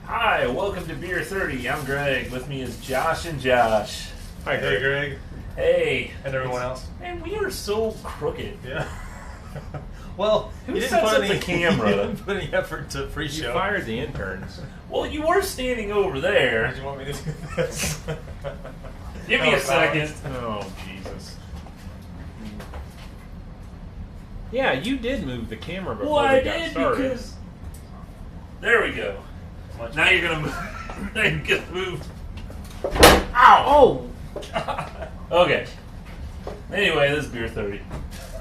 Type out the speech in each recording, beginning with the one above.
Hi, welcome to Beer 30. I'm Greg. With me is Josh and Josh. Hi, Hey, Greg. Hey. And everyone else. Man, we are so crooked. Yeah. Well, Who you didn't sets put up any the camera? You didn't put any effort to You pre-show. fired the interns. Well, you were standing over there. Did you want me to do this? Give me No, a second. Oh, Jesus. Yeah, you did move the camera before Well, I we got did started. because... There we go. Much Now you're gonna move. Now you're gonna move. Ow! Oh! Okay. Anyway, this is Beer 30.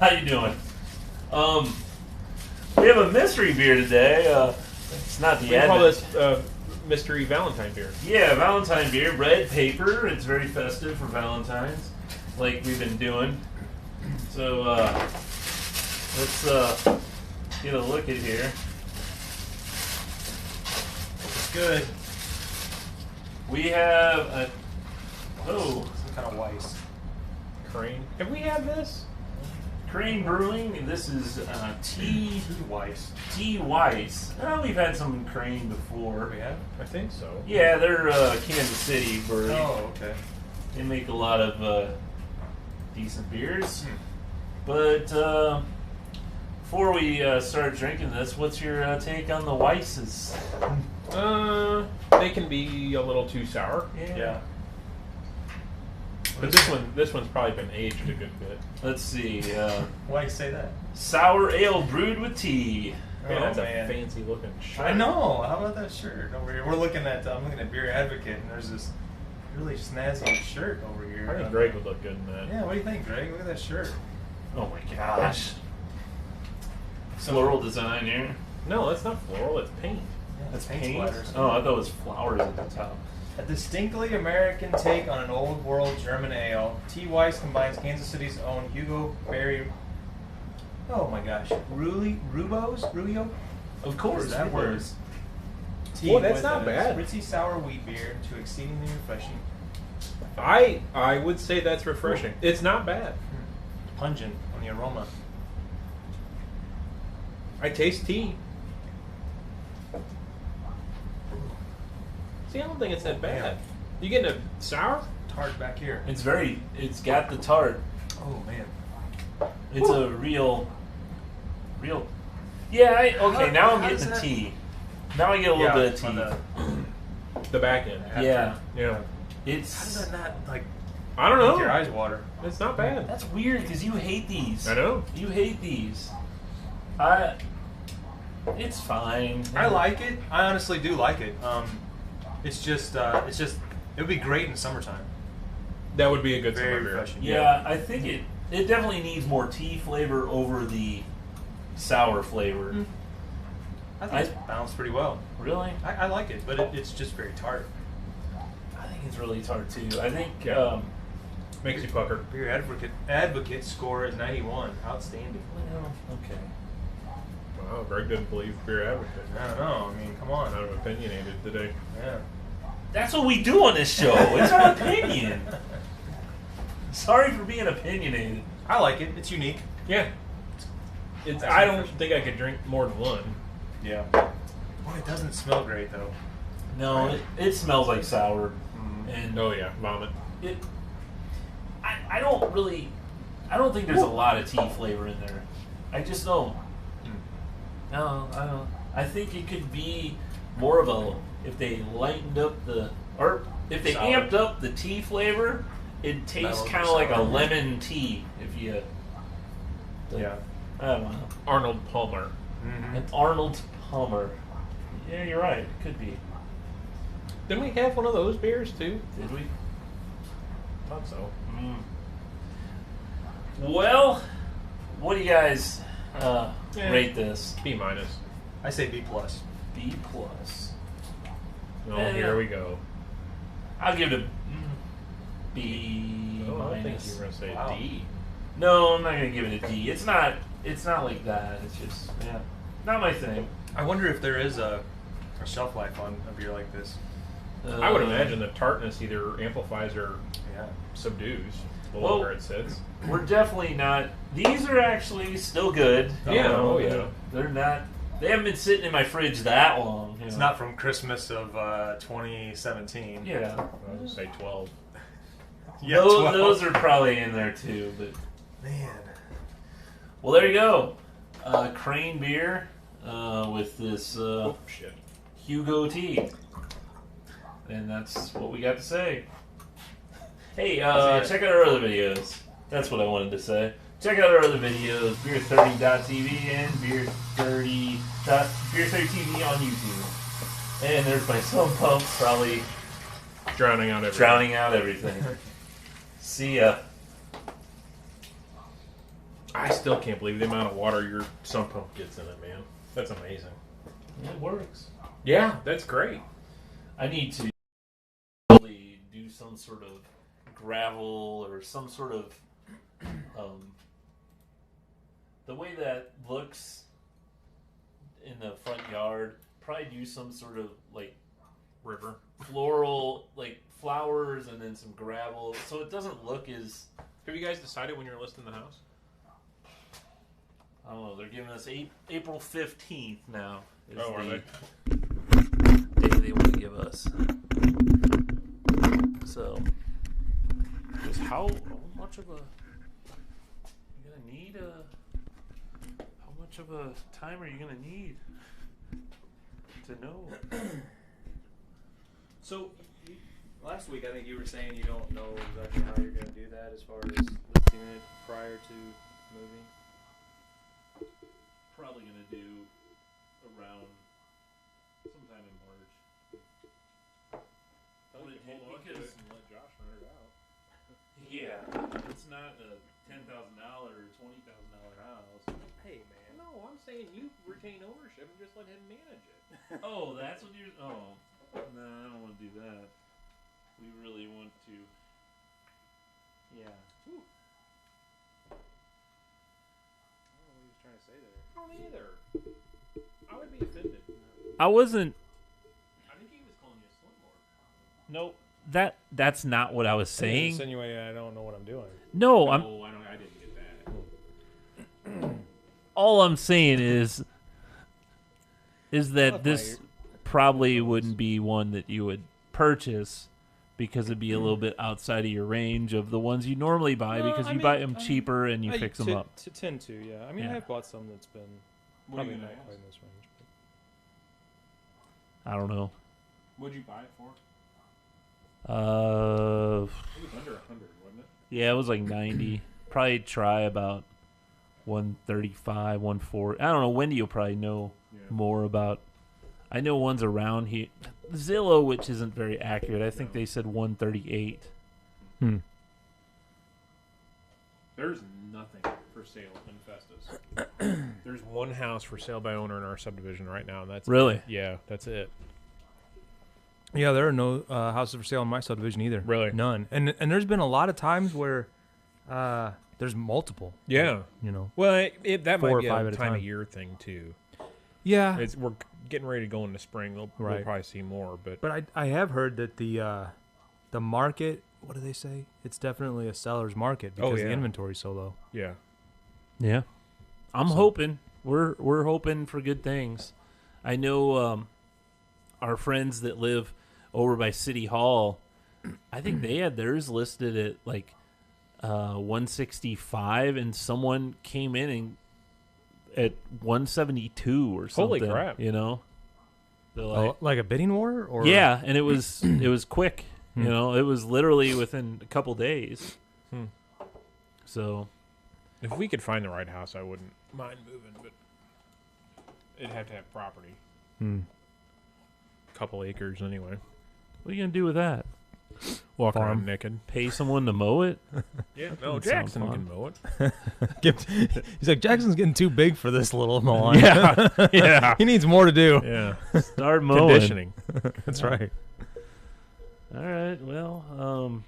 How you doing? We have a mystery beer today. It's not the We call Advent. this Mystery Valentine beer. Yeah, Valentine beer, red paper. It's very festive for Valentine's, like we've been doing. So let's get a look at here. It's good. We have a Some kind of Weiss. Crane. Have we had this? Crane Brewing. And this is Weiss. T Weiss. We've had some Crane before. We have? I think so. Yeah, they're Kansas City brewery. Oh, okay. They make a lot of decent beers. Hmm. But before we start drinking this, what's your take on the Weisses? They can be a little too sour. Yeah. But this one's probably been aged a good bit. Let's see. Why do you say that? Sour ale brewed with tea. Man, Oh, that's man. a fancy looking shirt. I know. How about that shirt over here? I'm looking at Beer Advocate, and there's this really snazzy shirt over here. I think Greg would look good in that. Yeah, what do you think, Greg? Look at that shirt. Oh my gosh. Floral design here. No, that's not floral. It's paint. Yeah, That's paint paint. splatters. Oh, I thought it was flowers at the top. A distinctly American take on an old world German ale, T. Weiss combines Kansas City's own Hugo Berry. Oh my gosh, Rubio? Of course, Is that it word? is. Tea Boy, that's with not a bad. spritzy sour wheat beer to exceedingly refreshing. I would say that's refreshing. It's not bad. Pungent on the aroma. I taste tea. See, I don't think it's that bad. You getting a sour? Tart back here. It's got the tart. Oh man. It's a real. Yeah, okay, now I'm How getting does the that- tea. Now I get a little bit of tea. on the- The back end. Yeah. Yeah. How It's does that not like I don't make your know. eyes water? It's not bad. that's weird because you hate these. I know. You hate these. It's fine. I like it. I honestly do like it. It's just it would be great in summertime. That would be a good Very summer beer. refreshing. Yeah, I think it definitely needs more tea flavor over the sour flavor. Mm. I think it's balanced pretty well. Really? I like it, but it's just very tart. I think it's really tart too. I think Yeah. Makes you pucker. Beer Advocate score is 91. Outstanding. well, okay. Wow, Greg didn't believe Beer Advocate. I don't know. I mean, come on. Not opinionated today. Yeah. That's what we do on this show. It's our opinion. Sorry for being opinionated. I like it. It's unique. Yeah. It's. I don't think I could drink more than one. Yeah. Boy, it doesn't smell great though. No, it smells like sour, and Oh yeah, vomit. it. I don't really. I don't think there's a lot of tea flavor in there. I just don't. No, I don't. I think it could be more of a if they lightened up or if they Sour. amped up the tea flavor, it tastes Mellowed kind of like a sour. lemon tea. If you. Yeah. I don't know. Arnold Palmer. Mm-hmm. An Arnold Palmer. Yeah, you're right. It could be. Didn't we have one of those beers too? Did we? Thought so. Well, what do you guys rate this? B minus. I say B plus. B plus. Oh, Yeah. here we go. I'll give it a B Oh, I think minus. you were gonna say Wow. D. No, I'm not gonna give it a D. It's not. It's not like that. It's just not my thing. I wonder if there is a shelf life on a beer like this. I would imagine the tartness either amplifies or Yeah. subdues the Well- longer it sits. We're definitely not. These are actually still good. Yeah, oh yeah. They're not. They haven't been sitting in my fridge that long. You It's know. not from Christmas of 2017. Yeah. I would say 12. Yeah, those, 12. those are probably in there too. But Man. well, there you go. Crane beer with this Oh, shit. Hugo tea, and that's what we got to say. Hey, check out our other videos. That's what I wanted to say. Check out our other videos, Beer30.tv and Beer30TV on YouTube. And there's my sump pump probably Drowning out everything. drowning out everything. See ya. I still can't believe the amount of water your sump pump gets in it, man. That's amazing. It works. Yeah, that's great. I need to really do some sort of gravel or some sort of the way that looks in the front yard. Probably do some sort of like River. floral, like flowers and then some gravel, so it doesn't look as Have you guys decided when you're listing the house? I don't know. They're giving us April 15th now. Is Are the they? day they want to give us. So, just how much of a you gonna need a how much of a time are you gonna need to know? So, last week I think you were saying you don't know exactly how you're going to do that as far as listing it prior to moving. Probably gonna do around sometime in March. Because let Josh run it out. yeah, it's not a $10,000 or $20,000 house. Hey, man. No, I'm saying you retain ownership and just let him manage it. Oh, that's what you're. Oh, no, I don't want to do that. We really want to. Yeah. Ooh. I don't know what he was trying to say there. I don't either. I would be offended. I wasn't. I think he was calling you a slumlord. No, that's not what I was saying. Insinuating I don't know what I'm doing. No, I I'm. didn't get that. All I'm saying is that Look, this my- probably wouldn't be one that you would purchase because it'd be a little bit outside of your range of the ones you normally buy No, because I you mean, buy them cheaper and you fix them up. To tend to, yeah. I mean, Yeah. I've bought some that's been What are probably you not gonna quite ask? in this range. I don't know. What'd you buy it for? Uh, It was under 100, wasn't it? yeah, it was like 90. Probably try about 135, 140. I don't know. Wendy will probably know Yeah. more about. I know one's around here. Zillow, which isn't very accurate. I think No. they said 138. There's nothing for sale in Festus. There's one house for sale by owner in our subdivision right now, and that's Really? Yeah, that's it. Yeah, there are no houses for sale in my subdivision either. Really? None. And there's been a lot of times where there's multiple. Yeah. You know. Well, that 4 might or be 5 a at a time of time. year thing too. Yeah. We're getting ready to go into spring. We'll Right. probably see more, but But I have heard that the market, what do they say? It's definitely a seller's market because the yeah. inventory's so low. yeah. Yeah, I'm So- hoping. We're hoping for good things. I know our friends that live over by City Hall. I think they had theirs listed at like 165, and someone came in and at 172 or something. Holy crap. You know, they're like, Like a bidding war? Or yeah, and it was quick. You Hmm. know, it was literally within a couple days. Hmm. So If we could find the right house, I wouldn't mind moving, but it'd have to have property. Hmm. Couple acres anyway. what are you gonna do with that? Walk Farm. around naked. Pay someone to mow it? Yeah, That no, doesn't sound Jackson fun. can mow it. He's like, Jackson's getting too big for this little lawn. Yeah, yeah, He needs more to do. yeah. Start mowing. Conditioning. That's right. All right. Well,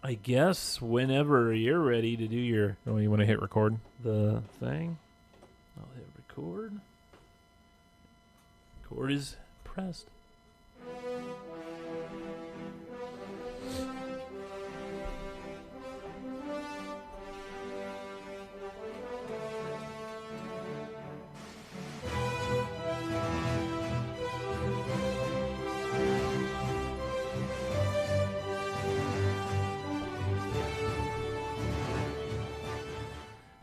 I guess whenever you're ready to do Oh, you want to hit record? the thing, I'll hit record. Record is pressed.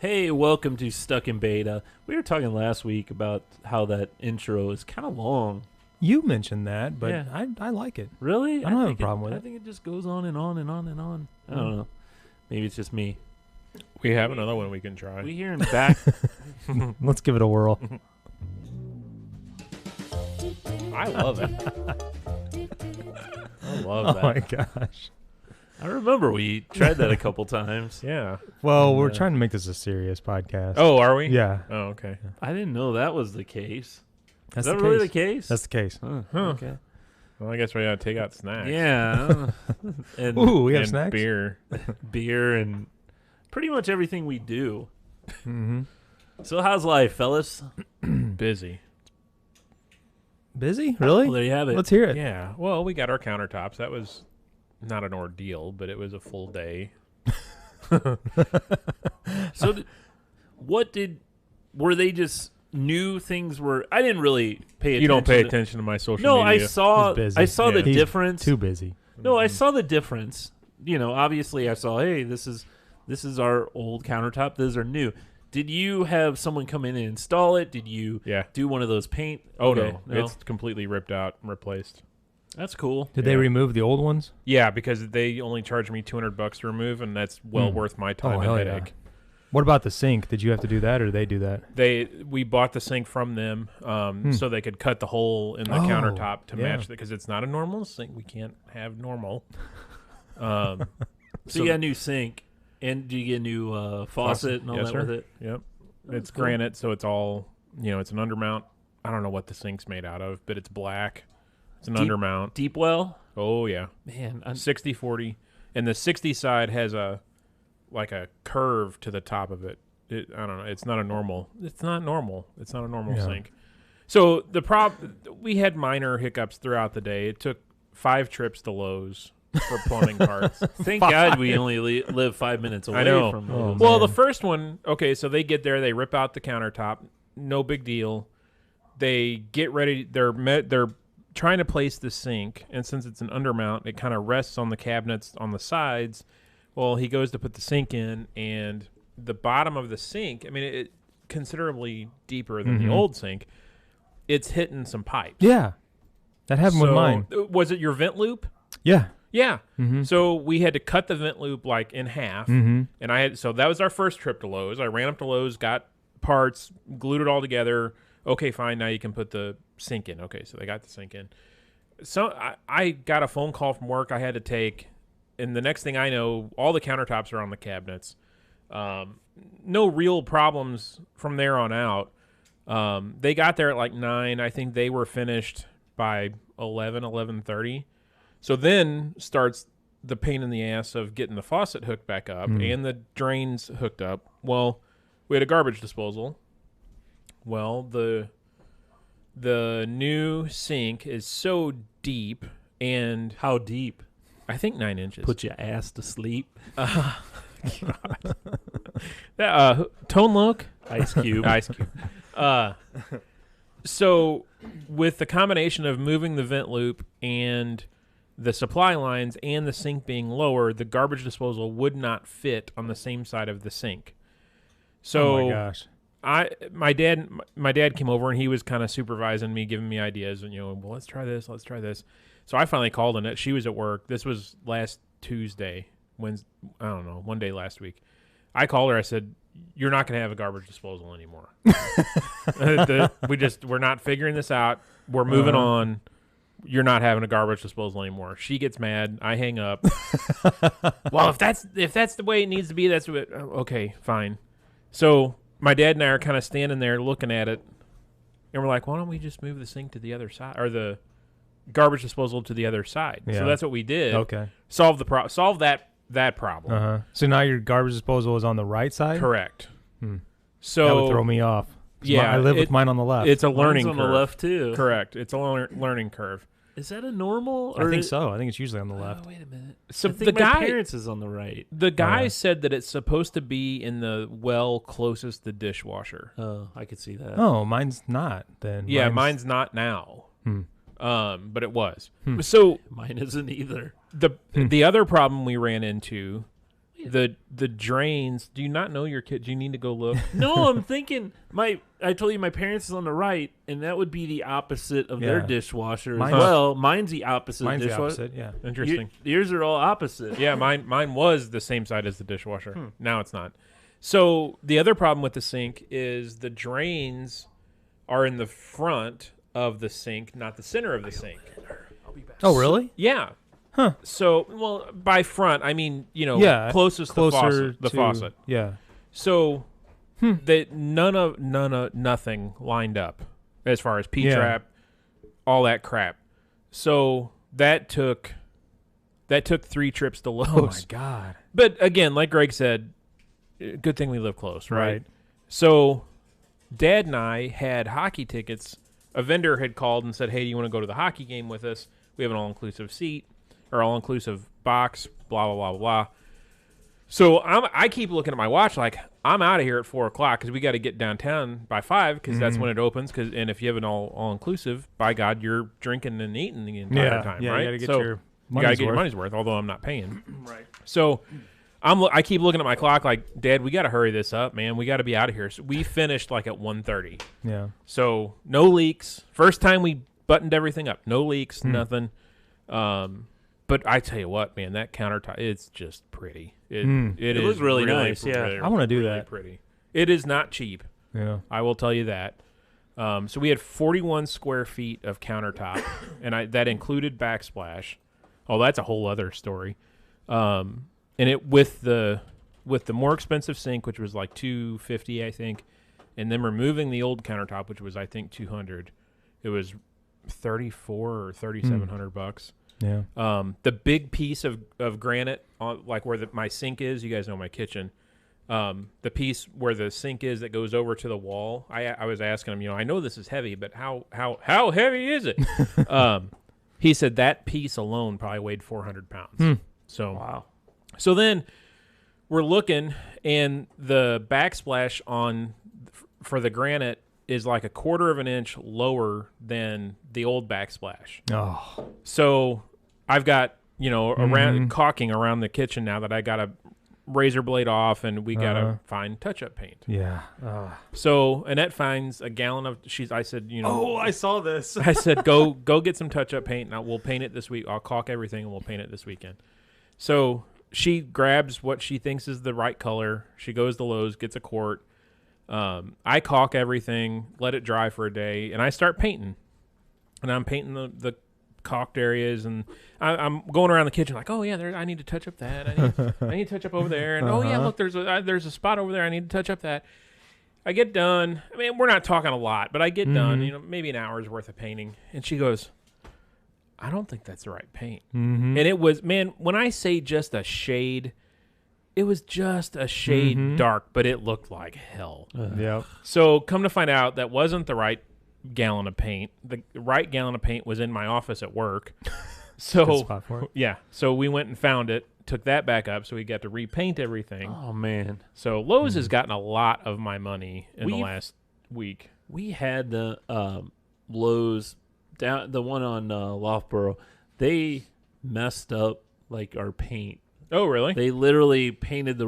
Hey, welcome to Stuck in Beta. We were talking last week about how that intro is kind of long. You mentioned that, but Yeah. I like it. Really? I don't have a think problem with I it. think it just goes on and on and on and on. I don't know. Maybe it's just me. We have another one we can try. We hear him back. Let's give it a whirl. I love it. I love Oh that. my gosh. I remember we tried that a couple times. Yeah. Well, we're Yeah. trying to make this a serious podcast. Oh, are we? yeah. Oh, okay. I didn't know that was the case. That's Is that the really case. the case? That's the case. Huh, Huh. Okay. Well, I guess we gotta take out snacks. Yeah. and Ooh, we have and snacks. beer. beer and pretty much everything we do. Mm-hmm. So how's life, fellas? Busy. Busy? Really? Well, there you have it. Let's hear it. Yeah. Well, we got our countertops. That was not an ordeal, but it was a full day. So, were they just new things? I didn't really pay attention. You don't pay to- attention to my social No, I media. saw. He's busy. I saw the Yeah. He's difference. Too busy. No, I saw the difference. You know, obviously, I saw. Hey, this is our old countertop. Those are new. Did you have someone come in and install it? Did you Yeah. do one of those paint? Oh Okay, no, it's completely ripped out and replaced. that's cool. Did they Yeah. remove the old ones? Yeah, because they only charged me $200 to remove, and that's well worth my time and hell yeah. headache. What about the sink? Did you have to do that, or did they do that? We bought the sink from them, so they could cut the hole in the Oh, countertop to yeah. match because it's not a normal sink. We can't have normal. So you got a new sink, and do you get a new faucet and all Yes, that sir. with it? Yep, it's cool. granite, so it's all it's an undermount. I don't know what the sink's made out of, but it's black. It's an Deep- undermount. Deep well, Oh yeah, man. 60/40, and the 60 side has a curve to the top of it. I don't know. It's not normal. It's not normal Yeah. sink. So we had minor hiccups throughout the day. It took 5 trips to Lowe's for plumbing parts. Thank God we only live 5 minutes away I know. from Oh, those. Well, man. the first one, okay, so they get there, they rip out the countertop, no big deal. They get ready. They're trying to place the sink, and since it's an undermount, it kind of rests on the cabinets on the sides. Well, he goes to put the sink in, and the bottom of the sink, I mean, it considerably deeper than the old sink. It's hitting some pipes. Yeah. That happened with mine. Was it your vent loop? Yeah. Yeah. Mm-hmm. So we had to cut the vent loop like in half, Mm-hmm. and so that was our first trip to Lowe's. I ran up to Lowe's, got parts, glued it all together. Okay, fine. Now you can put the sink in. Okay, so they got the sink in. So I got a phone call from work I had to take, and the next thing I know, all the countertops are on the cabinets. No real problems from there on out. They got there at like 9. I think they were finished by 11:30. So then starts the pain in the ass of getting the faucet hooked back up and the drains hooked up. Well, we had a garbage disposal. Well, the new sink is so deep, and How deep? I think 9 inches. Put your ass to sleep. Tone Loc, Ice Cube. Ice Cube. So with the combination of moving the vent loop and the supply lines and the sink being lower, the garbage disposal would not fit on the same side of the sink. So Oh my gosh. my dad came over and he was kind of supervising me, giving me ideas, and well, let's try this. So I finally called on it. She was at work. This was last Tuesday, I don't know, one day last week. I called her. I said, "You're not going to have a garbage disposal anymore. We're not figuring this out. We're moving on. You're not having a garbage disposal anymore." She gets mad. I hang up. Well, if that's the way it needs to be, that's what. Okay, fine. So my dad and I are kind of standing there looking at it, and we're like, "Why don't we just move the sink to the other side, or the garbage disposal to the other side?" Yeah. So that's what we did. Okay. Solve that problem. Uh-huh. So now your garbage disposal is on the right side? Correct. Hmm. So That would throw me off. 'Cause Yeah, I live with mine on the left. It's a learning Mine's curve. on the left too. Correct. It's a learning curve. Is that a normal? I or think so. I think it's usually on the left. Oh, wait a minute. So I think the my guy, parents is on the right. the guy Yeah. said that it's supposed to be in the well closest to the dishwasher. Oh, I could see that. Oh, mine's not then. Yeah, mine's not now. Hmm. But it was. Hmm. So Mine isn't either. the other problem we ran into. Wait the drains. Do you not know your kid? Do you need to go look? No, I'm thinking I told you my parents is on the right, and that would be the opposite of their Yeah. dishwasher Mine's- as well. Mine's the opposite Mine's the dishwasher. opposite. Yeah. Interesting. Yours are all opposite. Yeah, mine was the same side as the dishwasher. Now it's not. So the other problem with the sink is the drains are in the front of the sink, not the center of the sink. Oh, really? Yeah. Huh. So, well, by front, I mean, Yeah. closest Closer to the to faucet. Yeah. So that nothing lined up as far as P-trap, all that crap. So that took 3 trips to Lowe's. Oh my God. But again, like Greg said, good thing we live close, right? Right. So Dad and I had hockey tickets. A vendor had called and said, "Hey, do you want to go to the hockey game with us? We have an all-inclusive seat or all-inclusive box, blah, blah, blah, blah, blah." So I keep looking at my watch like, I'm out of here at 4 o'clock because we got to get downtown by 5 because that's when it opens. And if you have an all-inclusive, by God, you're drinking and eating the entire time, yeah, right? you gotta get So your you money's gotta get your worth. money's worth, although I'm not paying. Right. So I keep looking at my clock like, Dad, we got to hurry this up, man. We got to be out of here. So we finished like at 1:30. Yeah. So no leaks. First time we buttoned everything up. No leaks, nothing. But I tell you what, man, that countertop, it's just pretty. It It is looks really nice, yeah. I wanna do really that. Pretty. It is not cheap. Yeah. I will tell you that. So we had 41 square feet of countertop, and that included backsplash. Oh, that's a whole other story. And it with the more expensive sink, which was like $250, I think, and then removing the old countertop, which was I think $200, it was $3,400 or $3,700. Yeah. The big piece of granite on like where my sink is, you guys know my kitchen. The piece where the sink is that goes over to the wall. I was asking him, I know this is heavy, but how heavy is it? He said that piece alone probably weighed 400 pounds. So Wow. so then we're looking, and the backsplash for the granite is like a 1/4 of an inch lower than the old backsplash. Oh. So I've got, around caulking around the kitchen now that I got a razor blade off, and we got to find touch-up paint. Yeah. So Annette finds a gallon of. I said, Oh, I saw this. I said, go get some touch-up paint, and we'll paint it this week. I'll caulk everything, and we'll paint it this weekend. So she grabs what she thinks is the right color. She goes to Lowe's, gets a quart. I caulk everything, let it dry for a day, and I start painting. And I'm painting the caulked areas, and I'm going around the kitchen like, oh yeah, I need to touch up that. I need to touch up over there, and oh yeah, look, there's a spot over there. I need to touch up that. I get done. I mean, we're not talking a lot, but I get done. Maybe an hour's worth of painting, and she goes, I don't think that's the right paint. And it was, man, when I say just a shade, it was just a shade dark, but it looked like hell. Yep. So come to find out, that wasn't the right gallon of paint. The right gallon of paint was in my office at work. Good So spot for it. yeah, so we went and found it, took that back up, so we got to repaint everything. Oh man. So Lowe's has gotten a lot of my money in the We've- last week. We had the Lowe's down, the one on Loughborough. They messed up like our paint. Oh, really? They literally painted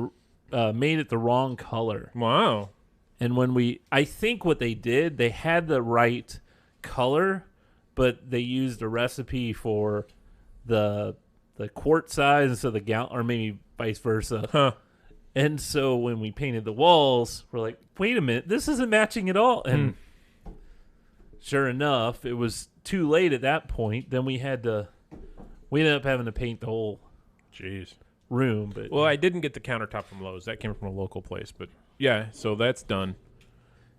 made it the wrong color. Wow. And I think what they did, they had the right color, but they used a recipe for the quart size instead of the gallon, or maybe vice versa. Huh. And so when we painted the walls, we're like, wait a minute, this isn't matching at all. And sure enough, it was too late at that point. Then we ended up having to paint the whole Jeez. room. But Well, I didn't get the countertop from Lowe's. That came from a local place. But yeah, so that's done.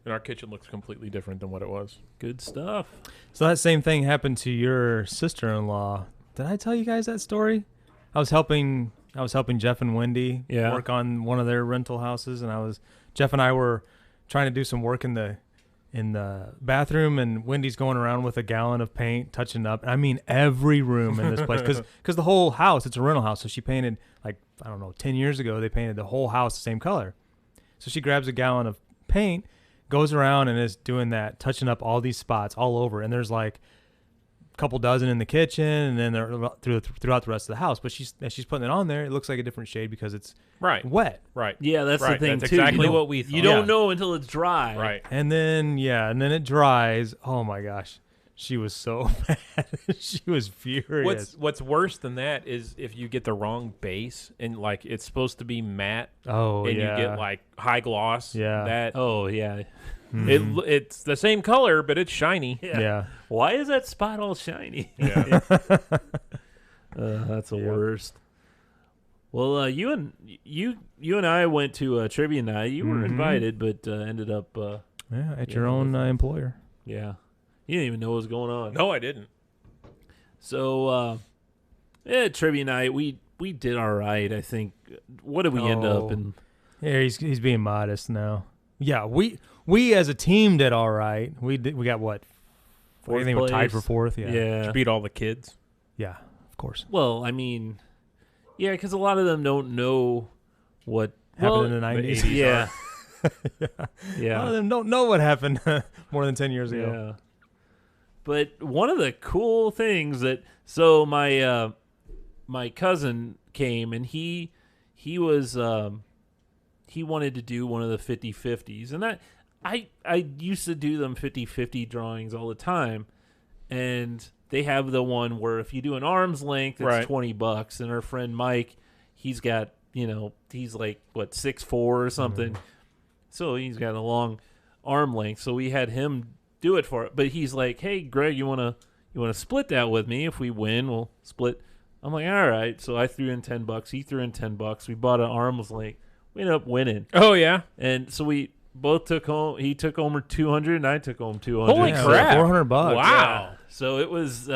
And our kitchen looks completely different than what it was. good stuff. So that same thing happened to your sister-in-law. Did I tell you guys that story? I was helping Jeff and Wendy Yeah. work on one of their rental houses, and Jeff and I were trying to do some work in the bathroom, and Wendy's going around with a gallon of paint, touching up. I mean, every room in this place, because the whole house, it's a rental house. So she painted, like, I don't know, 10 years ago, they painted the whole house the same color. So she grabs a gallon of paint, goes around and is doing that, touching up all these spots all over. And there's like couple dozen in the kitchen, and then they're throughout the rest of the house. But as she's putting it on there, it looks like a different shade because it's Right. wet. Right. Yeah, that's the Right, thing that's too. exactly You don't- what we thought. You don't Yeah. know until it's dry. Right. And then it dries. Oh my gosh, she was so mad. She was furious. What's worse than that is if you get the wrong base and like it's supposed to be matte Oh and yeah. you get like high gloss. Yeah. That Oh yeah. it's the same color but it's shiny. yeah. Why is that spot all shiny? Yeah. That's the Yeah. worst. Well, you and I went to trivia night. You were Mhm. invited, but ended up. Yeah, at Yeah, your own employer. Yeah, you didn't even know what was going on. No, I didn't. So, trivia night. We did all right. I think. What did we end up Oh. in? Yeah, he's being modest now. Yeah, we as a team did all right. We got what? Fourth I think we're tied place? for fourth. Yeah. Yeah. Did you beat all the kids? Yeah, of course. Well, I mean, yeah, because a lot of them don't know what Happened in the well, 90s. Yeah. A lot of them don't know what happened more than 10 years ago. Yeah. But one of the cool things so my my cousin came and he was he wanted to do one of the 50-50s, and I used to do them 50-50 drawings all the time, and they have the one where if you do an arm's length, it's Right. $20, and our friend Mike, he's got he's like what 6'4" or something. So he's got a long arm length. So we had him do it for it. But he's like, "Hey, Greg, you wanna split that with me? If we win, we'll split." I'm like, "All right." So I threw in $10. He threw in $10. We bought an arm's length. We ended up winning, Oh yeah. and so we both took home. He took home 200, and I took home 200. Holy Yeah, crap. $400. Wow. Yeah. So it was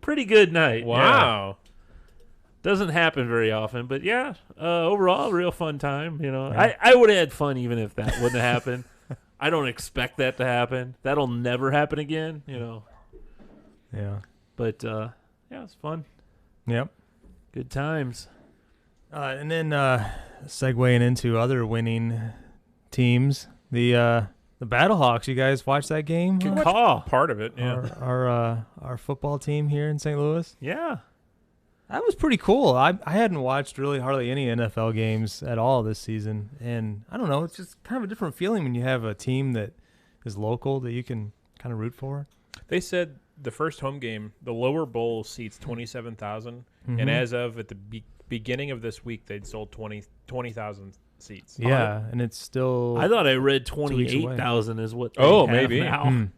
pretty good night. Yeah. Wow. Doesn't happen very often, but yeah, overall, real fun time. Yeah. I would have had fun even if that wouldn't have happened. I don't expect that to happen. That'll never happen again. Yeah. But yeah, it's fun. Yep. Good times. And then segueing into other winning teams, the Battlehawks. You guys watch that game? Good Much? call. Part of it. Yeah. Our football team here in St. Louis. Yeah. That was pretty cool. I hadn't watched really hardly any NFL games at all this season, and I don't know. It's just kind of a different feeling when you have a team that is local that you can kind of root for. They said the first home game, the lower bowl seats 27,000, Mhm. and as of at the beginning of this week, they'd sold 20,000 seats. Yeah, and it's still. I thought I read weeks away. 28,000 is what. They Oh, have maybe. now. Mm.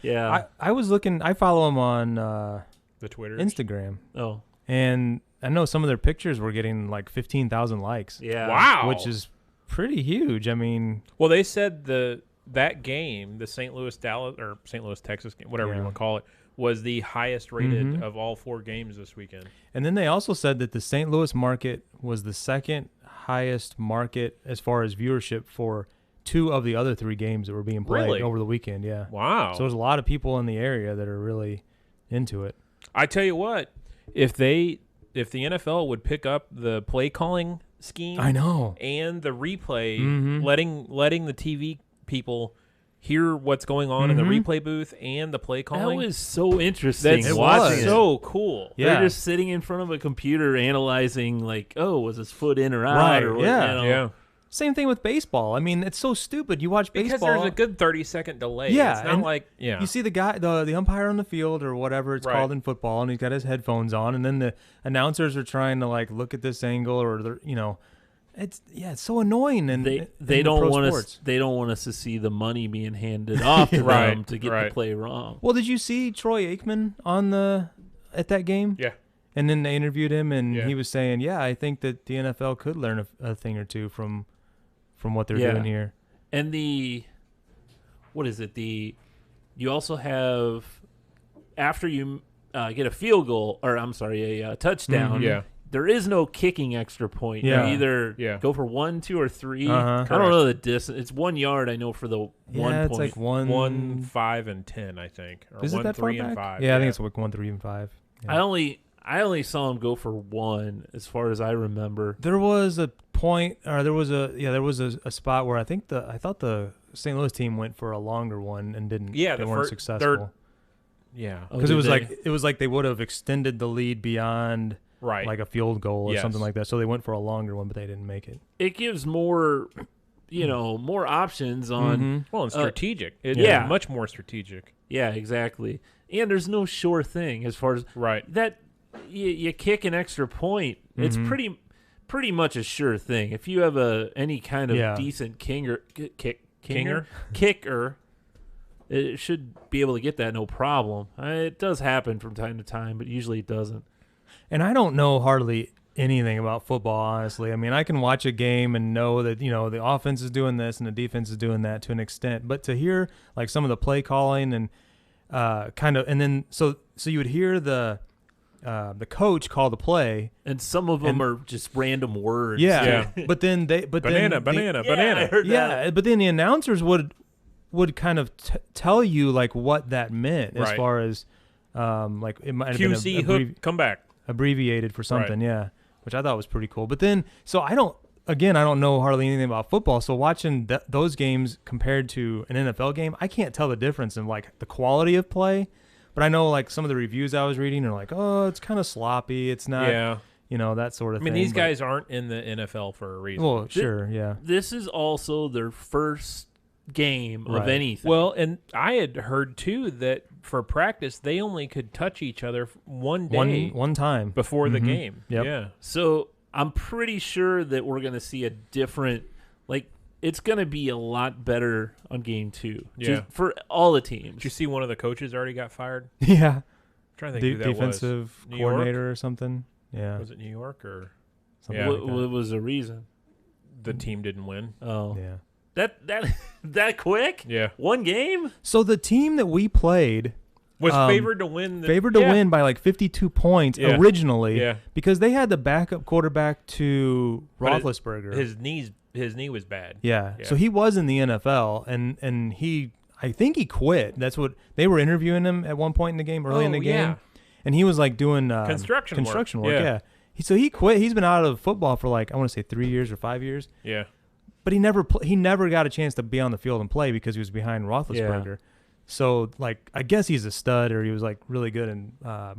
Yeah. I was looking. I follow them on The Twitter. Instagram, Oh. and I know some of their pictures were getting like 15,000 likes, Yeah. Wow. which is pretty huge. I mean, Well, they said that game, the St. Louis Dallas or St. Louis Texas game, whatever you Yeah. want to call it, was the highest rated Mhm. of all 4 games this weekend. and then they also said that the St. Louis market was the second highest market as far as viewership for 2 of the other 3 games that were being played Really? over the weekend. Yeah. Wow. So there's a lot of people in the area that are really into it. I tell you what, if the NFL would pick up the play calling scheme I know. and the replay, Mhm. letting the TV people hear what's going on in the Mhm. replay booth and the play That calling, was so interesting that's watching it. so cool. Yeah. They're just sitting in front of a computer analyzing, like, oh, was his foot in or out? Right, Or what, yeah. Yeah. Same thing with baseball. I mean, it's so stupid. You watch Because baseball. there's a good 30-second delay. Yeah, It's not and like, yeah. You see the guy, the umpire on the field or whatever it's Right. called in football, and he's got his headphones on, and then the announcers are trying to like look at this angle or it's so annoying. And They in they the don't pro want sports. us they don't want us to see the money being handed off to Right, them to get right. the play wrong. Well, did you see Troy Aikman at that game? Yeah. And then they interviewed him, and Yeah. he was saying, "Yeah, I think that the NFL could learn a thing or two from what they're Yeah. doing here." And what is it? You also have, after you get a field goal, or I'm sorry, a touchdown. Mhm. Yeah. There is no kicking extra point. Yeah. You either Yeah. go for 1, 2, or 3. Uh-huh. I don't know the distance. It's 1 yard. I know for the 1 Yeah, it's point. like 1, 5, and 10, I think. Or Is it 1, that far 3, and back? 5. Yeah, I think it's like 1, 3, and 5. Yeah. I only saw him go for 1, as far as I remember. There was a point, or there was a spot where I thought the St. Louis team went for a longer one and didn't. Yeah, they the weren't fir- successful. Yeah. Oh, because did it was like they would have extended the lead beyond Right. like a field goal or Yes. something like that. So they went for a longer one, but they didn't make it. it gives more, more options on. Mhm. well, and strategic. It's yeah. much more strategic. Yeah, exactly. And there's no sure thing as far as Right. that. You kick an extra point. It's Mhm. pretty much a sure thing. If you have any kind of Yeah. decent kinger, Kinger? kicker, it should be able to get that no problem. It does happen from time to time, but usually it doesn't. And I don't know hardly anything about football, honestly. I mean, I can watch a game and know that, the offense is doing this and the defense is doing that to an extent. But to hear like some of the play calling and and then so you would hear the coach call the play. And some of them are just random words. Yeah. Yeah. But then Banana. I heard that. Yeah, but then the announcers would kind of tell you like what that meant as Right. far as like it might have been QC hook, come back. abbreviated for something, yeah, which I thought was pretty cool. But then, so I don't know hardly anything about football. So watching those games compared to an NFL game, I can't tell the difference in like the quality of play. But I know like some of the reviews I was reading are like, oh, it's kind of sloppy. It's not, Yeah. That sort of I thing. mean, these But- guys aren't in the NFL for a reason. Well, sure, yeah. This is also their first game of Right. anything. Well, and I had heard too that for practice they only could touch each other one day One time before the Mhm. game. Yep. Yeah. So I'm pretty sure that we're going to see a different, it's going to be a lot better on game 2. Yeah. For all the teams. Did you see one of the coaches already got fired? Yeah, I'm trying to think who that defensive New York? coordinator or something. Yeah, was. Was it New York or something Yeah. like that. What was the reason? the team didn't win? Oh. Yeah. That quick? Yeah. One game? So the team that we played Was favored to win. favored to Yeah. win by like 52 points Yeah. originally Yeah. because they had the backup quarterback to But it- Roethlisberger. His knee was bad. Yeah. Yeah. So he was in the NFL and I think he quit. That's what they were interviewing him at one point in the game, early in the game. Yeah. And he was like doing Construction work. work. Yeah. Yeah. So he quit. He's been out of football for like I want to say 3 years or 5 years. Yeah. But he never got a chance to be on the field and play because he was behind Roethlisberger. So like I guess he's a stud or he was like really good in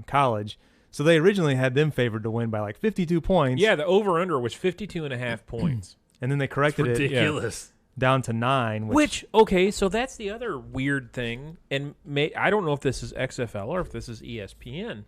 college. So they originally had them favored to win by like 52 points. Yeah, the over-under was 52.5 points. And then they corrected it Ridiculous. down to 9. Which, okay, so that's the other weird thing. And I don't know if this is XFL or if this is ESPN,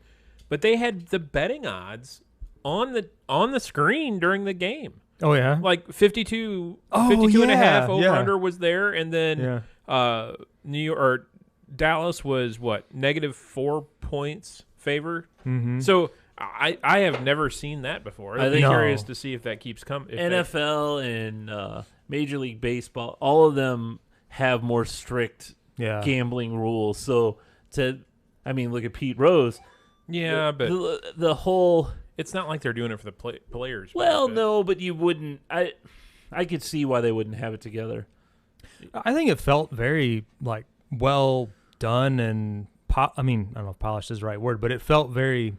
but they had the betting odds on the screen during the game. Oh yeah. Like 52 Oh, and a half yeah, over yeah. under was there, and then Yeah. New York or Dallas was what, -4 points favored. Mm-hmm. So I have never seen that before. I I'm think- curious to see if that keeps coming. NFL and Major League Baseball, all of them have more strict Yeah. gambling rules. So look at Pete Rose. Yeah, but The whole, it's not like they're doing it for the players. well, benefit. no, but you wouldn't. I could see why they wouldn't have it together. I think it felt very like well done and I don't know if polished is the right word, but it felt very,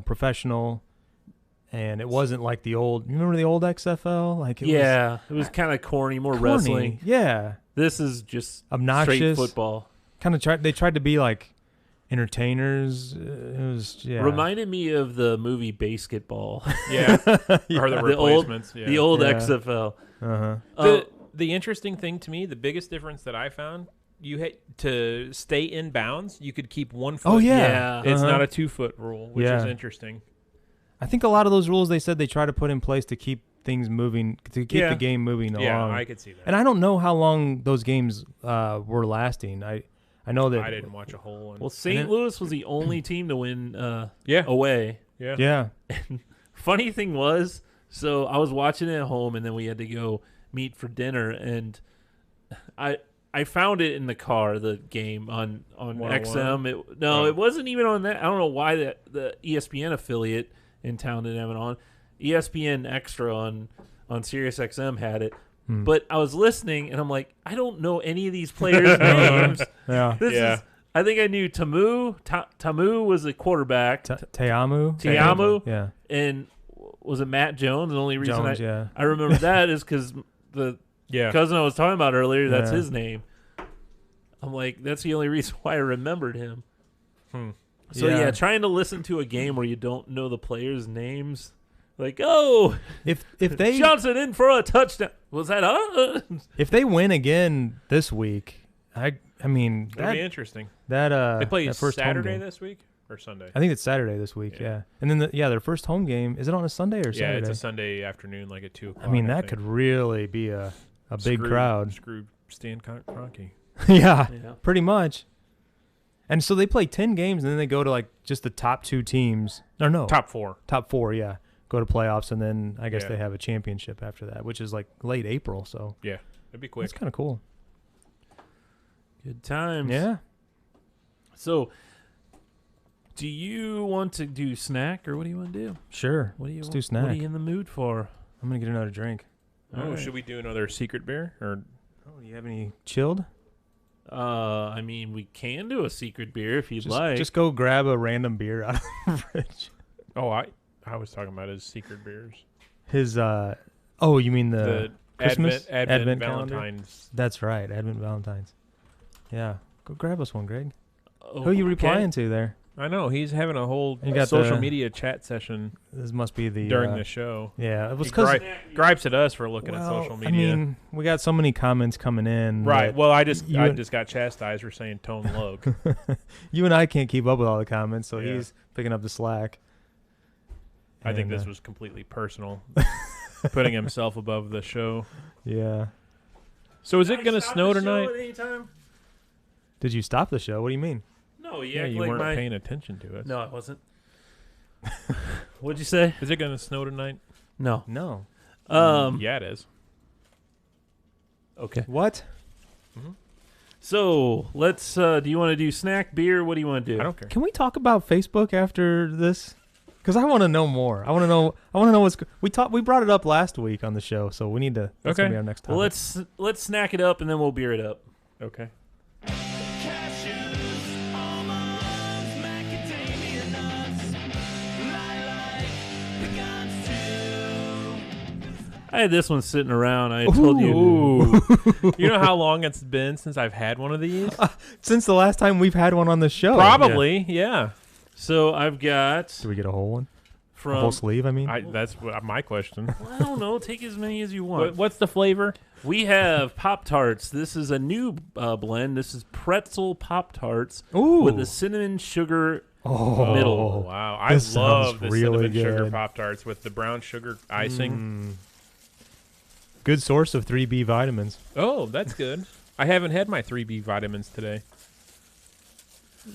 professional. And it wasn't like the old. You remember the old XFL? Like it It was kind of corny, more was corny. wrestling. Yeah, This is just straight obnoxious. football. Kind of tried. They tried to be like entertainers. It was Reminded me of the movie Basketball, Yeah, or the The old- replacements. yeah. the old Yeah. XFL. Uh-huh. The interesting thing to me, the biggest difference that I found, you had to stay in bounds. You could keep 1 foot. Oh yeah. Yeah. It's Uh-huh. not a 2-foot rule, which is Yeah. interesting. I think a lot of those rules they said they try to put in place to keep things moving, to keep Yeah. the game moving Yeah, along. I could see that. And I don't know how long those games were lasting. I know that. I didn't watch a whole one. Well, St. Louis was the only team to win yeah, away. yeah, Yeah. Funny thing was, so I was watching it at home, and then we had to go meet for dinner, and I found it in the car, the game on 101? XM. It wasn't even on that. I don't know why the ESPN affiliate in town didn't have it on. ESPN Extra on Sirius XM had it. But I was listening, and I'm like, I don't know any of these players' names. Yeah. Yeah. I think I knew Tamu. Tamu was the quarterback. Teamu. Teamu? Yeah. And was it Matt Jones? The only reason Jones. Yeah. I remember that is because the yeah. cousin I was talking about earlier, that's Yeah. his name. I'm like, that's the only reason why I remembered him. So yeah, trying to listen to a game where you don't know the players' names, like if they Johnson in for a touchdown. Was that if they win again this week, I mean It'll be interesting. that They play that first home Saturday game. this week or Sunday? I think it's Saturday this week. Yeah, and then their first home game, is it on a Sunday or Yeah, Saturday? it's a Sunday afternoon, like at 2:00. I mean, that think. could really be a big crowd. Screw Stan Kroenke. Yeah, Yeah. pretty much. And so they play 10 games, and then they go to like just the top 2 teams. Or no, Top 4. top 4. Yeah, go to playoffs, and then I guess Yeah. they have a championship after that, which is like late April. So Yeah, it'd be quick. it's kind of cool. Good times. Yeah. So, do you want to do snack or what do you want to do? Sure. What do you Let's want, do snack. What are you in the mood for? I'm gonna get another drink. Oh, All right. should we do another secret beer? Or Oh, you have any chilled? I mean, we can do a secret beer if you'd Just, like. just go grab a random beer out of the fridge. I was talking about his secret beers. His oh, you mean the Christmas Advent calendar? Valentine's. That's right, Advent Valentine's. Yeah, go grab us one, Greg. Oh, Who are you okay. replying to there? I know he's having a whole You got social the- media chat session This must be the during the show. Yeah, it was He because gripes at us for looking at social media. I mean, we got so many comments coming in. right. that Well, I just you and- got chastised for saying Tone Loc. you and I can't keep up with all the comments, so Yeah. he's picking up the slack. I think And, this was completely personal, putting himself above the show. Yeah. So is it going to snow tonight? Did you stop the show? What do you mean? No, Yeah, you like weren't paying attention to us. No, I wasn't. What'd you say? Is it going to snow tonight? No. No. Yeah, it is. Okay. What? So let's. Do you want to do snack beer? What do you want to do? I don't care. Can we talk about Facebook after this? Because I want to know more. I want to know. What's we brought it up last week on the show, so we need to. That's Okay. gonna be our next topic. Well, let's snack it up and then we'll beer it up. Okay. I had this one sitting around. I had told you. Ooh. You know how long it's been since I've had one of these? Since the last time we've had one on the show. Probably, yeah. So I've got Do we get a whole one? A from. whole sleeve? I mean. That's my question. Well, I don't know. Take as many as you want. What's the flavor? We have Pop Tarts. This is a new blend. This is pretzel Pop Tarts Ooh. with the cinnamon sugar. oh. middle. Wow. I This love sounds the really cinnamon sugar good. Pop-Tarts with the brown sugar icing. Good source of 3B vitamins. Oh, that's good. I haven't had my 3B vitamins today.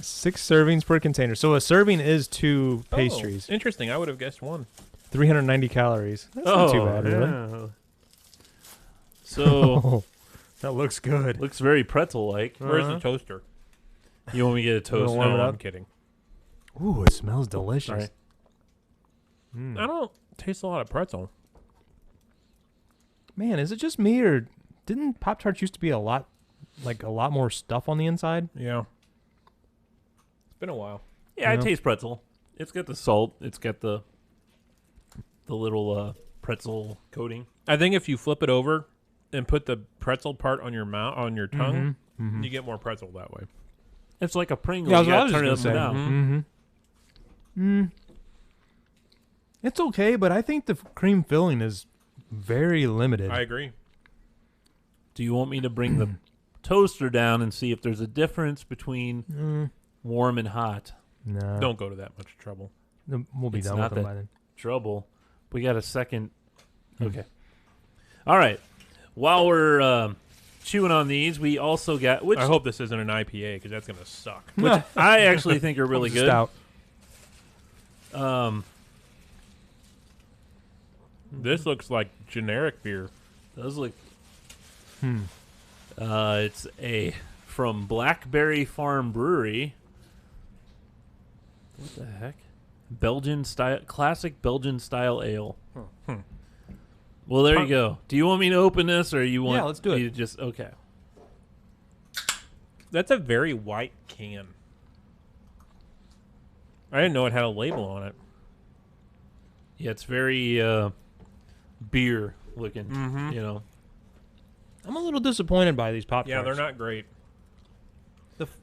6 servings per container. So a serving is 2 pastries. Oh, interesting. I would have guessed one. 390 calories. That's not too bad, really. yeah. So Oh, that looks good. looks very pretzel-like. Where's the toaster? You want me to get a toast? wanna warm No, it I'm up? kidding. Ooh, it smells delicious. Sorry. I don't taste a lot of pretzel. Man, is it just me or didn't Pop Tarts used to be a lot more stuff on the inside? Yeah. It's been a while. Yeah, I Yeah. taste pretzel. It's got the salt. It's got the little pretzel coating. I think if you flip it over and put the pretzel part on your mouth, on your tongue, you get more pretzel that way. It's like a Pringle. Yeah, you that's gotta what I turn was it up just and gonna down. It's okay, but I think the cream filling is very limited. I agree. Do you want me to bring the toaster down and see if there's a difference between warm and hot? No. Don't go to that much trouble. We'll be It's done not with them that- by then. Trouble. We got a second. Okay. All right. While we're chewing on these, we also got which I hope this isn't an IPA because that's going to suck. I actually think are really good. Stout. This looks like generic beer. Those look. It's from Blackberry Farm Brewery. What the heck? Belgian style, classic Belgian style ale. Well, there you go. Do you want me to open this, or you want? Yeah, let's do it. You just okay. That's a very white can. I didn't know it had a label on it. Yeah, it's very beer looking. You know. I'm a little disappointed by these Pop Tarts. Yeah, they're not great.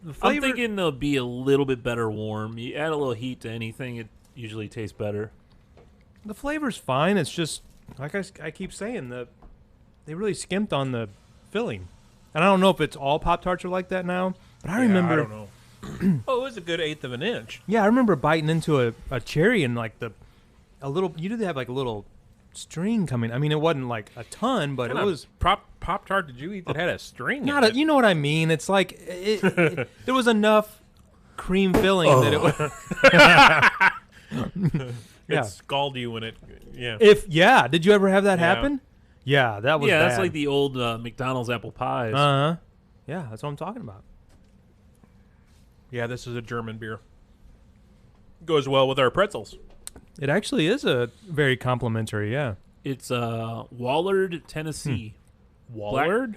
the I'm flavor. thinking they'll be a little bit better warm. You add a little heat to anything, it usually tastes better. The flavor's fine. It's just like I keep saying, they really skimped on the filling, and I don't know if it's all Pop Tarts are like that now. But I remember. I don't know. Oh, it was a good eighth of an inch. Yeah, I remember biting into a cherry and like a little. You did have like a little string coming. I mean, it wasn't like a ton, but it was Pop Tart. Did you eat that had a string? not in a. it? You know what I mean? It's like there was enough cream filling that it was. It Yeah. scald you when it. Yeah. Did you ever have that Yeah. happen? Yeah, that was. Yeah, that's bad. like the old McDonald's apple pies. Yeah, that's what I'm talking about. Yeah, this is a German beer. Goes well with our pretzels. It actually is a very complimentary. Yeah. It's Wallard, Tennessee. Wallard?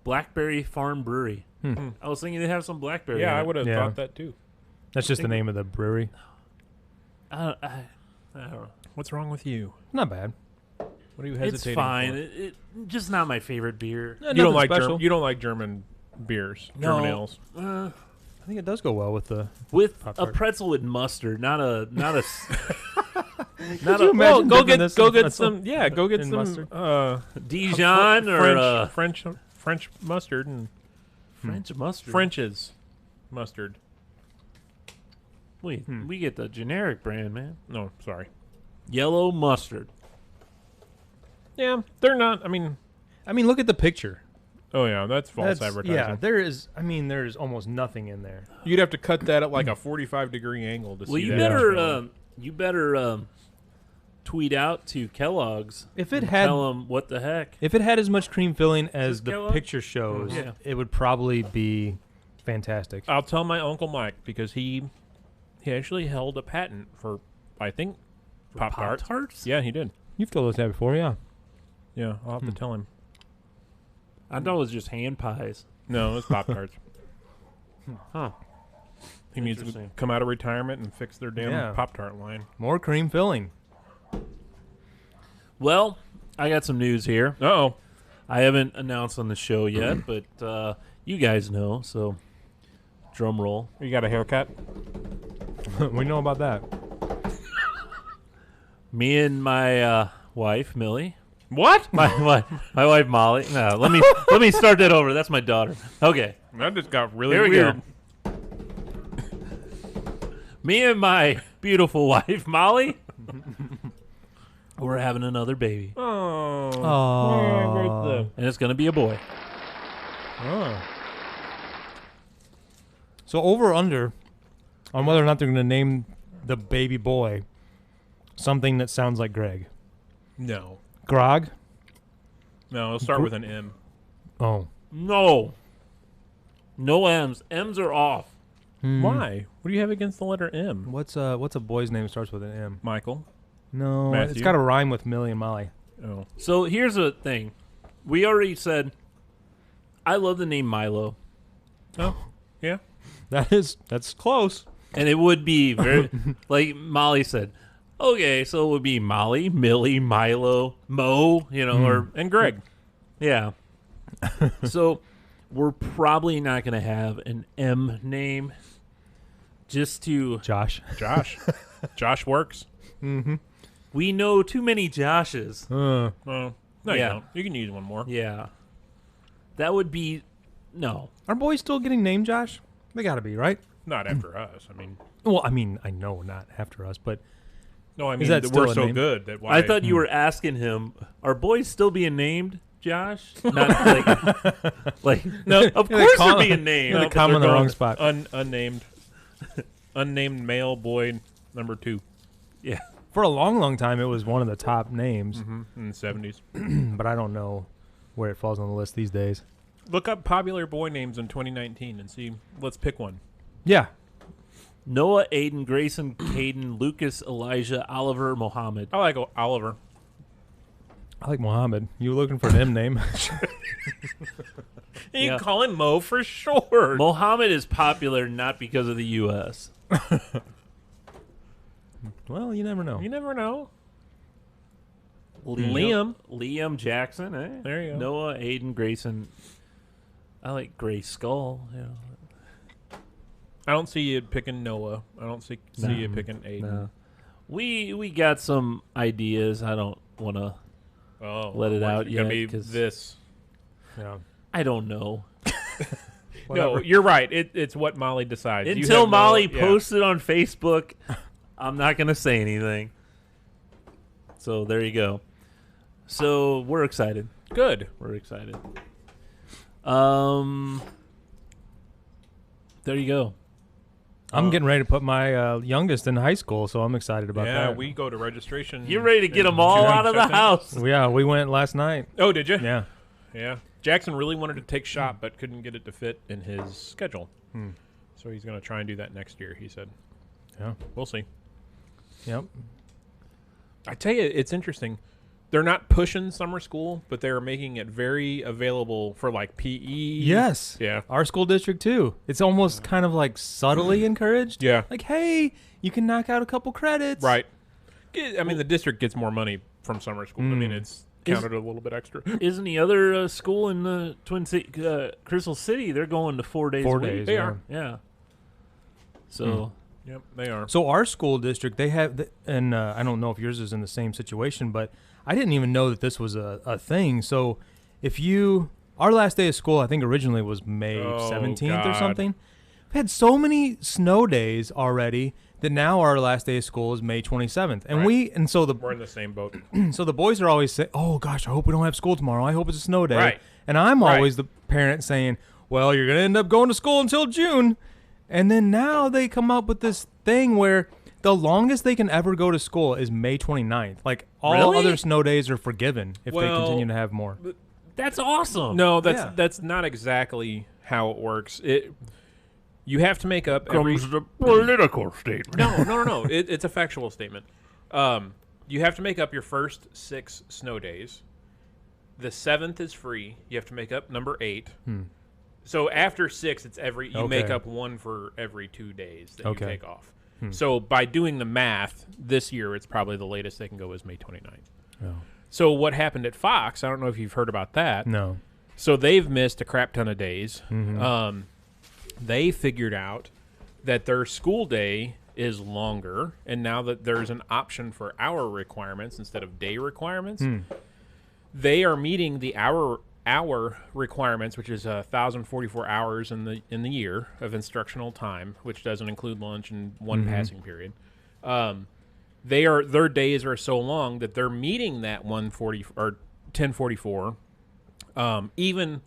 Blackberry Farm Brewery. I was thinking they have some blackberry. Yeah, in I it. would have Yeah. thought that too. That's just the name of the brewery. I don't know. What's wrong with you? Not bad. What are you hesitating It's fine. for? It just not my favorite beer. You don't like special. you don't like German beers, German ales. Uh, I think it does go well with the. with Pop-Tart. a pretzel with mustard, not a not a. you imagine Go dipping get this go in get pretzel some. Yeah, go get in some mustard? Dijon or French mustard and French mustard. French's mustard. We get the generic brand, man. No, sorry. Yellow mustard. Yeah, they're not. I mean, look at the picture. oh yeah, that's false advertising. Yeah, there is. There's almost nothing in there. You'd have to cut that at like a 45-degree angle to Well, see you that. better tweet out to Kellogg's. If it and had, tell them what the heck. if it had as much cream filling as this the Kellogg's? picture shows, Yeah. it would probably be fantastic. I'll tell my Uncle Mike because he actually held a patent for, I think, Pop Tarts. Pop-Tarts? Yeah, he did. You've told us that before, yeah. Yeah, I'll have to tell him. I thought it was just hand pies. No, it's Pop Tarts. Huh. He needs to Interesting. come out of retirement and fix their damn Yeah. Pop Tart line. More cream filling. Well, I got some news here. Uh-oh. I haven't announced on the show yet, but you guys know, so drum roll. You got a haircut? We know about that. Me and my wife, Millie. What? My wife, Molly. No, let me start that over. That's my daughter. Okay. That just got really Here we weird. go. Me and my beautiful wife, Molly, we're having another baby. Oh. Oh. And it's going to be a boy. So over or under on whether or not they're going to name the baby boy something that sounds like Greg. No. Grog? No, it'll start with an M. Oh. No. No M's. M's are off. Why? What do you have against the letter M? What's a boy's name that starts with an M? Michael. No, Matthew? it's got to rhyme with Millie and Molly. Oh. So here's the thing. We already said, I love the name Milo. Oh. Yeah. That's close. And it would be very, like Molly said, okay, so it would be Molly, Millie, Milo, Mo, or, And Greg. yeah. So we're probably not going to have an M name just to, Josh. Josh. Josh works. we know too many Joshes. Oh. No, you Yeah. don't. You can use one more. Yeah. That would be, no. Are boys still getting named Josh? They got to be, right? Not after us. I mean, Well, I know not after us, but no, I mean, that that still we're a so name? good that why. I thought you were asking him, are boys still being named Josh? Not like no, of Yeah, course call- they're being named. Yeah, they but come they're in the going wrong spot. Unnamed. Unnamed male boy number 2 Yeah. for a long, long time, it was one of the top names. in the 70s. But I don't know where it falls on the list these days. Look up popular boy names in 2019 and see. Let's pick one. Yeah. Noah, Aiden, Grayson, Caden, Lucas, Elijah, Oliver, Mohammed. I like Oliver. I like Mohammed. You looking for an M name? You Yeah. can call him Mo for short. Mohammed is popular not because of the U.S. Well, you never know. You never know. Liam Jackson. Eh? There you go. Noah, Aiden, Grayson. I like Gray Skull. I don't see you picking Noah. I don't see you picking Aiden. No. We got some ideas. I don't want to Oh, let it out it's gonna yet. be 'Cause this. Yeah. I don't know. No, you're right. It's what Molly decides. You Until have no- Molly yeah. posts it on Facebook, I'm not going to say anything. So there you go. So we're excited. Good. We're excited. There you go. I'm getting ready to put my youngest in high school, so I'm excited about Yeah, that. we go to registration. You're ready to get in them all June, out of the I think. house. Yeah, we went last night. Oh, did you? Yeah. Yeah. Jackson really wanted to take shop, but couldn't get it to fit in his schedule. Hmm. So he's going to try and do that next year, he said. Yeah. We'll see. Yep. I tell you, it's interesting. They're not pushing summer school, but they're making it very available for like PE. Yes. Yeah. Our school district too. It's almost kind of like subtly encouraged. Yeah. Like, hey, you can knock out a couple credits. Right. I mean, the district gets more money from summer school. I mean, it's counted a little bit extra. Isn't the other school in the Twin City, Crystal City? They're going to 4 days. 4 a week. days. They yeah. are. Yeah. So Yep, they are. So our school district, they have, and I don't know if yours is in the same situation, but I didn't even know that this was a thing. So if our last day of school, I think originally was May 17th or God. something. We've had so many snow days already that now our last day of school is May 27th. And Right. so We're in the same boat. so the boys are always saying, oh gosh, I hope we don't have school tomorrow. I hope it's a snow day. Right. And I'm Right. always the parent saying, well, you're going to end up going to school until June. And then now they come up with this thing where the longest they can ever go to school is May 29th. Like all Really? other snow days are forgiven if they Well, continue to have more. that's awesome. No, that's Yeah. that's not exactly how it works. You have to make up every. Comes the political statement. No. It's a factual statement. You have to make up your first 6 snow days. The 7th is free. You have to make up number 8. So after 6, it's you make Okay. up one for every 2 days that Okay. you take off. So by doing the math, this year it's probably the latest they can go is May 29th. Oh. So what happened at Fox? I don't know if you've heard about that. No. So they've missed a crap ton of days. Mm-hmm. They figured out that their school day is longer, and now that there's an option for hour requirements instead of day requirements, they are meeting the hour requirements, which is 1,044 hours in the year of instructional time, which doesn't include lunch and one passing period. Their days are so long that they're meeting that 140 or 1044, even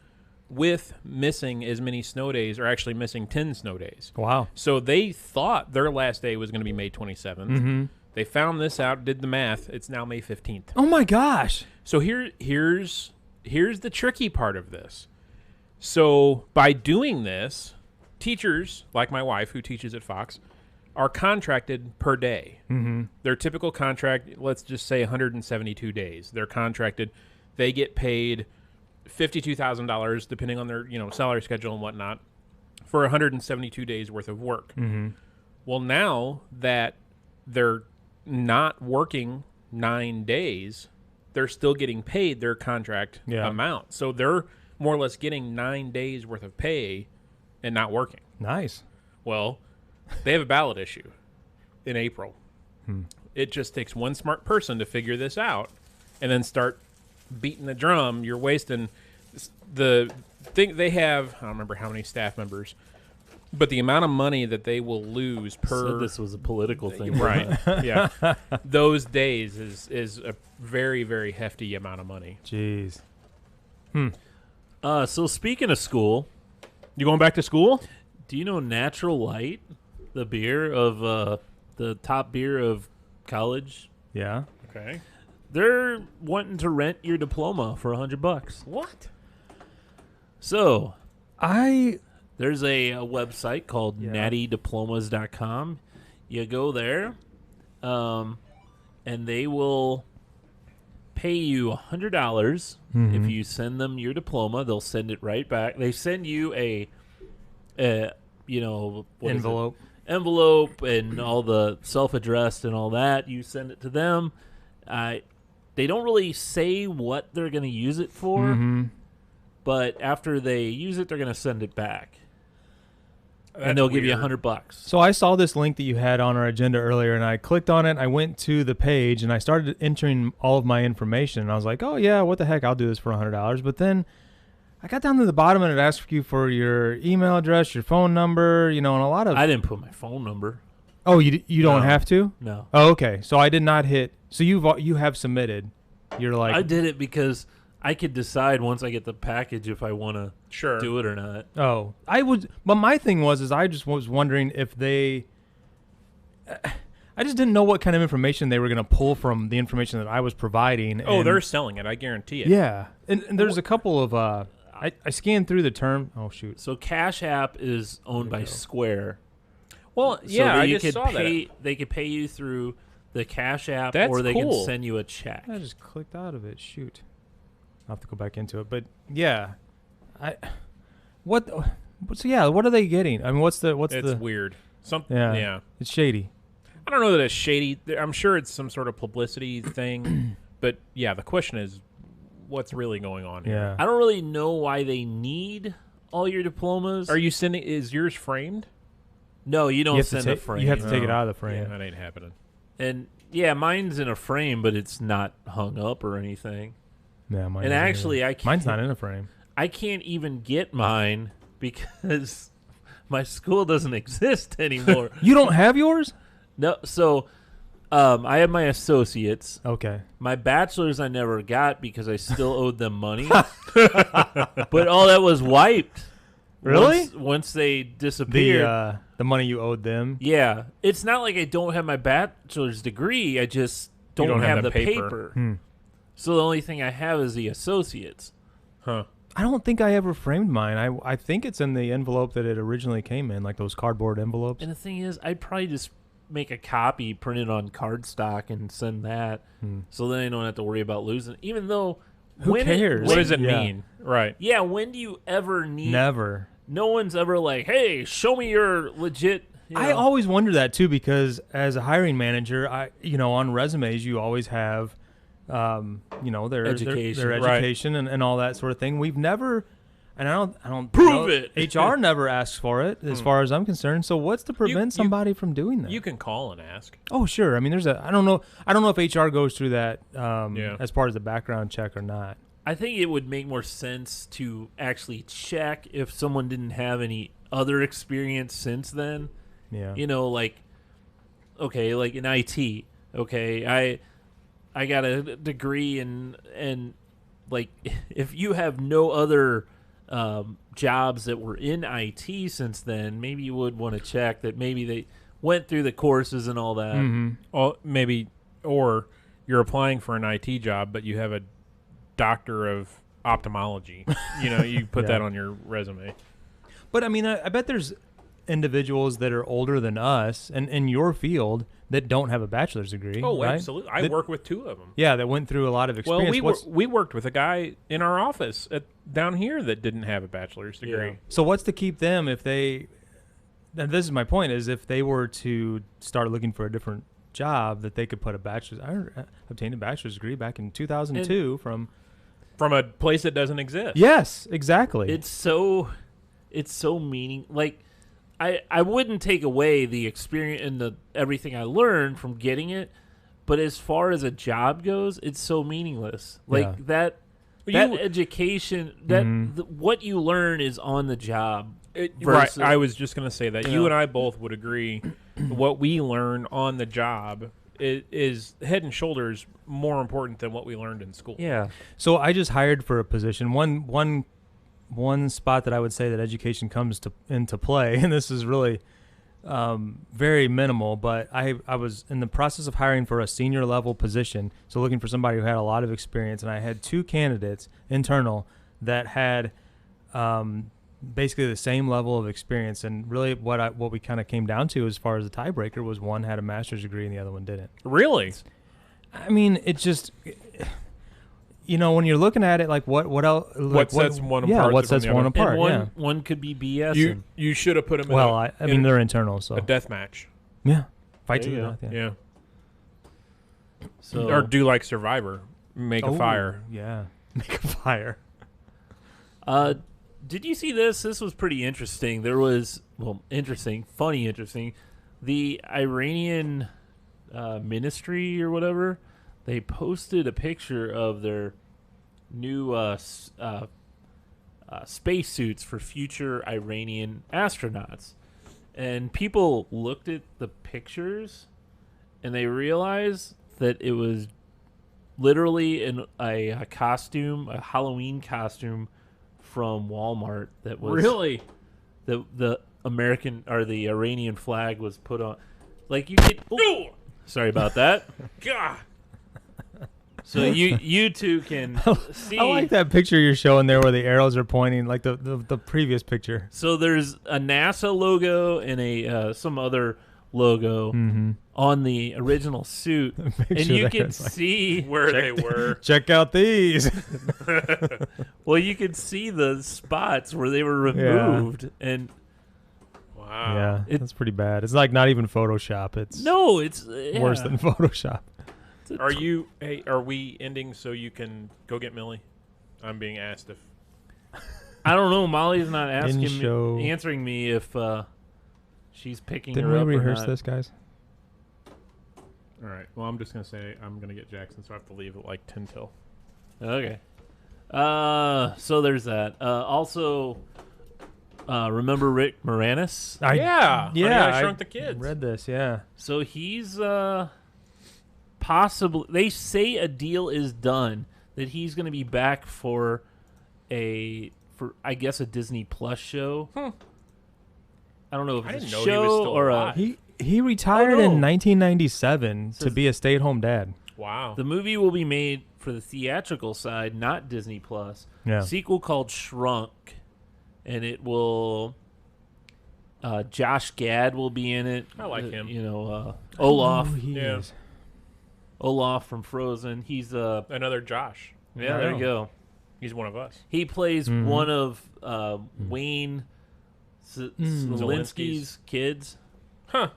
with missing as many snow days, or actually missing 10 snow days. Wow. So they thought their last day was going to be May 27th. They found this out, did the math. It's now May 15th. Oh my gosh. So here's the tricky part of this. So by doing this, teachers like my wife, who teaches at Fox, are contracted per day. Their typical contract, let's just say 172 days. They're contracted. They get paid $52,000, depending on their salary schedule and whatnot, for 172 days worth of work. Well, now that they're not working 9 days, they're still getting paid their contract amount. So they're more or less getting 9 days worth of pay and not working. Nice. Well, they have a ballot issue in April. It just takes one smart person to figure this out and then start beating the drum. You're wasting the thing. They have, I don't remember how many staff members, but the amount of money that they will lose per Said this was a political thing. right, yeah, those days is a very, very hefty amount of money. Jeez. So speaking of school, You going back to school? do you know Natural Light, the beer of the top beer of college? Yeah. Okay. They're wanting to rent your diploma for $100. What? So I there's a website called nattydiplomas.com. You go there, and they will pay you $100 if you send them your diploma. They'll send it right back. They send you a what is it? Envelope and all the self-addressed and all that. You send it to them. They don't really say what they're going to use it for, but after they use it, they're going to send it back. and they'll give you $100. So I saw this link that you had on our agenda earlier, and I clicked on it. I went to the page, and I started entering all of my information. And I was like, "Oh yeah, what the heck? I'll do this for $100." But then I got down to the bottom, and it asked you for your email address, your phone number, and a lot of. I didn't put my phone number. Oh, you don't have to? No. Oh, okay. So I did not hit. So you have submitted. You're like. I did it because I could decide once I get the package if I want to do it or not. Oh, I would. But my thing was I just was wondering if they. I just didn't know what kind of information they were going to pull from the information that I was providing. Oh, they're selling it. I guarantee it. Yeah, and there's a couple of. I scanned through the term. Oh shoot. So Cash App is owned by Square. Well, So yeah, I you just could saw pay, that. They could pay you through the Cash App, That's or they can cool. send you a check. I just clicked out of it. Shoot. I'll have to go back into it. But yeah, what? So yeah, what are they getting? I mean, what's It's the? weird. Yeah. It's shady. I don't know that it's shady. I'm sure it's some sort of publicity thing. But yeah, the question is, what's really going on here? Yeah. I don't really know why they need all your diplomas. Are you sending? Is yours framed? No, you don't You have to send a take- frame. you have to take it No. out of the frame. Yeah, that ain't happening. And yeah, mine's in a frame, but it's not hung up or anything. Yeah, mine And isn't actually, either. I can't, Mine's not in a frame. I can't even get mine because my school doesn't exist anymore. You don't have yours? No, so I have my associates. Okay. My bachelor's I never got because I still owed them money. But all that was wiped. Really? Once they disappeared. The money you owed them. Yeah. It's not like I don't have my bachelor's degree. I just don't have the paper. Hmm. So the only thing I have is the associates. Huh. I don't think I ever framed mine. I think it's in the envelope that it originally came in, like those cardboard envelopes. And the thing is, I'd probably just make a copy, print it on cardstock, and send that. So then I don't have to worry about losing. Even though, Who cares? What does it Yeah. mean? Right. Yeah, when do you ever need? Never. No one's ever like, hey, show me your legit. I always wonder that too, because as a hiring manager, on resumes you always have, their Education. their Right. education and all that sort of thing. We've never, and I don't Prove it. HR never asks for it, as far as I'm concerned. So what's to prevent somebody from doing that? You can call and ask. Oh, sure. I mean, I don't know if HR goes through that Yeah. as part of the background check or not. I think it would make more sense to actually check if someone didn't have any other experience since then. Yeah. Like in IT. Okay, I got a degree and like if you have no other jobs that were in IT since then, maybe you would want to check that maybe they went through the courses and all that. Or you're applying for an IT job, but you have a doctor of ophthalmology. You put Yeah. that on your resume. But I mean, I bet there's individuals that are older than us and in your field that don't have a bachelor's degree. Oh, right? absolutely. I That- work with two of them. Yeah, that went through a lot of Well, experience. we worked with a guy in our office down here that didn't have a bachelor's degree. Yeah. So what's to keep them if they? And this is my point: is if they were to start looking for a different job, that they could put a bachelor's. I obtained a bachelor's degree back in 2002 from. From a place that doesn't exist. Yes, exactly. It's so meaning. Like I wouldn't take away the experience and the everything I learned from getting it, but as far as a job goes, it's so meaningless. Like Yeah. that You- education, that what you learn is on the job. Right. versus- I was just going to say that. You Yeah. and I both would agree what we learn on the job is head and shoulders more important than what we learned in school. Yeah. So I just hired for a position. One spot that I would say that education comes into play, and this is really very minimal, but I was in the process of hiring for a senior level position, so looking for somebody who had a lot of experience, and I had two candidates internal that had basically the same level of experience, and really what we kind of came down to as far as the tiebreaker was one had a master's degree and the other one didn't. Really? I mean, it just, when you're looking at it, like what else? What sets one yeah, apart what from sets the one other? apart? And one Yeah. one could be BS. You should have put them Well, in I mean, they're internal, so a death match. yeah, fight There to you the go. death. Yeah. Yeah. so Or do like Survivor. Make a Oh, fire. Yeah, make a fire. Did you see this? This was pretty interesting. There was, interesting. The Iranian ministry or whatever, they posted a picture of their new spacesuits for future Iranian astronauts. And people looked at the pictures and they realized that it was literally a costume, a Halloween costume from Walmart that was Really? the American or the Iranian flag was put on. Like you could. Oh, sorry about that. God. So you two can see. I like that picture you're showing there where the arrows are pointing, like the previous picture. So there's a NASA logo and a some other logo on the original suit, and Picture you there, can it's like, see Where they were. check out these. well, you could see the spots where they were removed, and Wow. Yeah, it's pretty bad. It's like not even Photoshop. It's no, it's worse than Photoshop. Are we ending so you can go get Millie? I'm being asked if. I don't know. Molly's not In-show. answering me if she's picking Didn't her we up or rehearse not. this, guys? All right. Well, I'm just gonna say I'm gonna get Jackson, so I have to leave at like 10 till. Okay. So there's that. Also, remember Rick Moranis? Honey, I Shrunk the Kids. Read this, yeah. So he's possibly. They say a deal is done that he's going to be back for I guess a Disney Plus show. I don't know if I it's a didn't know show he was still or alive. He retired no. in 1997 to Says- be a stay-at-home dad. Wow. the movie will be made for the theatrical side, not Disney Plus. Yeah. Sequel called Shrunk, and it will. Josh Gad will be in it. I like him. You know, Olaf. Oh, he Yeah. is. Olaf from Frozen. He's Another Josh. yeah. There you go. He's one of us. He plays Mhm. one of Wayne Zelensky's kids, Huh.